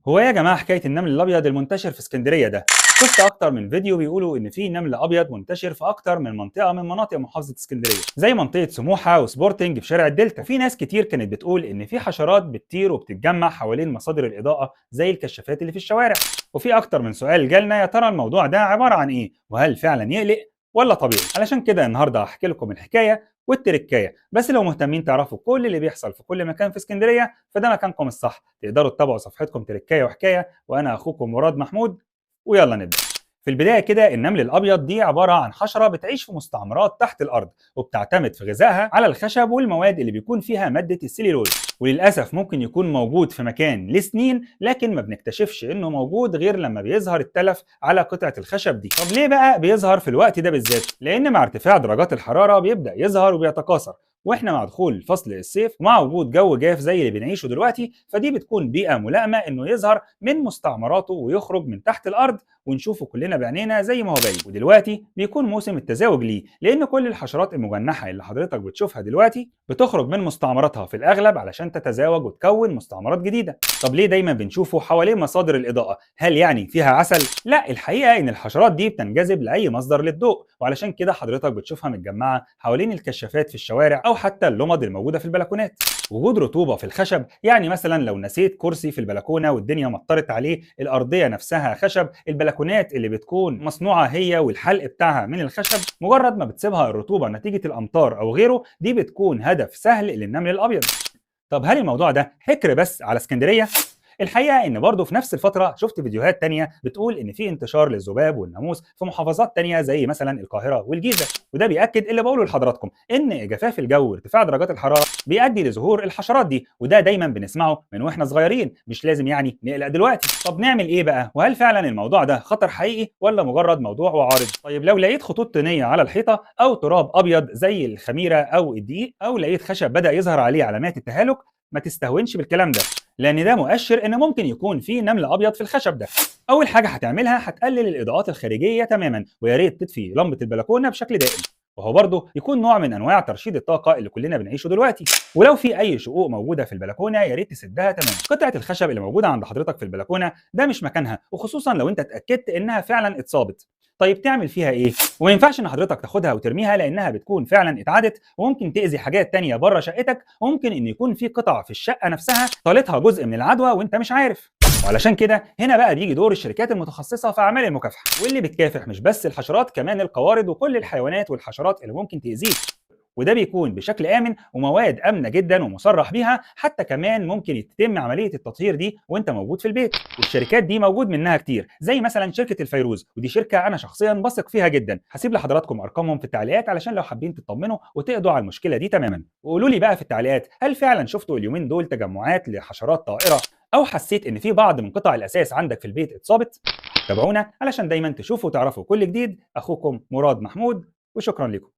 هو إيه يا جماعة حكاية النمل الأبيض المنتشر في اسكندرية ده؟ شفت أكتر من فيديو بيقولوا إن في نمل أبيض منتشر في أكتر من منطقة من مناطق محافظة اسكندرية، زي منطقة سموحة وسبورتنج في شارع الدلتا، وفي ناس كتير كانت بتقول إن في حشرات بتطير وبتتجمع حوالين مصادر الإضاءة زي الكشافات اللي في الشوارع، وفي أكتر من سؤال جالنا يا ترى الموضوع ده عبارة عن إيه؟ وهل فعلا يقلق ولا طبيعي؟ علشان كده النهارده هحكي لكم الحكاية والتركاية، بس لو مهتمين تعرفوا كل اللي بيحصل في كل مكان في اسكندرية فده مكانكم الصح. تقدروا تتابعوا صفحتكم تركاية وحكاية، وانا اخوكم مراد محمود، ويلا نبدا. في البدايه كده النمل الابيض دي عباره عن حشره بتعيش في مستعمرات تحت الارض، وبتعتمد في غذائها على الخشب والمواد اللي بيكون فيها ماده السليلوز، وللاسف ممكن يكون موجود في مكان لسنين لكن ما بنكتشفش انه موجود غير لما بيظهر التلف على قطعه الخشب دي. طب ليه بقى بيظهر في الوقت ده بالذات؟ لان مع ارتفاع درجات الحراره بيبدا يظهر وبيتكاثر، واحنا مع دخول فصل الصيف ومع وجود جو جاف زي اللي بنعيشه دلوقتي، فدي بتكون بيئه ملائمه انه يظهر من مستعمراته ويخرج من تحت الارض ونشوفه كلنا بعينينا زي ما هو باين. ودلوقتي بيكون موسم التزاوج ليه، لان كل الحشرات المجنحه اللي حضرتك بتشوفها دلوقتي بتخرج من مستعمراتها في الاغلب علشان تتزاوج وتكون مستعمرات جديده. طب ليه دايما بنشوفه حوالين مصادر الاضاءه؟ هل يعني فيها عسل؟ لا، الحقيقه ان الحشرات دي بتنجذب لاي مصدر للضوء، وعلشان كده حضرتك بتشوفها متجمعه حوالين الكشافات في الشوارع او حتى اللمض الموجوده في البلكونات. وجود رطوبه في الخشب، يعني مثلا لو نسيت كرسي في البلكونه والدنيا مطرت عليه، الارضيه نفسها خشب، البلكونات اللي بتكون مصنوعه هي والحلق بتاعها من الخشب، مجرد ما بتسيبها الرطوبه نتيجه الامطار او غيره دي بتكون هدف سهل للنمل الابيض. طب هل الموضوع ده حكر بس على اسكندريه؟ الحقيقه ان برضه في نفس الفتره شفت فيديوهات تانية بتقول ان في انتشار للذباب والناموس في محافظات تانية زي مثلا القاهره والجيزه، وده بياكد اللي بقوله لحضراتكم ان جفاف الجو وارتفاع درجات الحراره بيؤدي لظهور الحشرات دي، وده دايما بنسمعه من واحنا صغيرين، مش لازم يعني نقلق دلوقتي. طب نعمل ايه بقى؟ وهل فعلا الموضوع ده خطر حقيقي ولا مجرد موضوع وعارض؟ طيب لو لقيت خطوط طينيه على الحيطه او تراب ابيض زي الخميره او الدقيق، او لقيت خشب بدا يظهر عليه علامات التهالك، ما تستهونش بالكلام ده، لان ده مؤشر ان ممكن يكون في نمل ابيض في الخشب ده. اول حاجه هتعملها هتقلل الاضاءات الخارجيه تماما، ويا ريت تطفي لمبه البلكونه بشكل دائم، وهو برضه يكون نوع من انواع ترشيد الطاقه اللي كلنا بنعيشه دلوقتي. ولو في اي شقوق موجوده في البلكونه يا ريت تسدها تماما. قطعه الخشب اللي موجوده عند حضرتك في البلكونه ده مش مكانها، وخصوصا لو انت اتاكدت انها فعلا اتصابت. طيب تعمل فيها ايه؟ وما ينفعش ان حضرتك تاخدها وترميها لانها بتكون فعلا اتعدت وممكن تاذي حاجات تانية بره شقتك، وممكن ان يكون في قطع في الشقه نفسها طالتها جزء من العدوى وانت مش عارف. وعلشان كده هنا بقى بيجي دور الشركات المتخصصه في اعمال المكافحه، واللي بتكافح مش بس الحشرات، كمان القوارض وكل الحيوانات والحشرات اللي ممكن تاذيك، وده بيكون بشكل آمن ومواد آمنة جدا ومصرح بيها، حتى كمان ممكن يتم عملية التطهير دي وانت موجود في البيت. والشركات دي موجود منها كتير زي مثلا شركة الفيروز، ودي شركة أنا شخصيا بثق فيها جدا. هسيب لحضراتكم أرقامهم في التعليقات علشان لو حابين تطمنوا وتقضوا على المشكلة دي تماما. وقولوا لي بقى في التعليقات، هل فعلا شفتوا اليومين دول تجمعات لحشرات طائرة، أو حسيت إن في بعض من قطع الأساس عندك في البيت اتصابت؟ تابعونا علشان دايما تشوفوا وتعرفوا كل جديد. أخوكم مراد محمود، وشكرا لكم.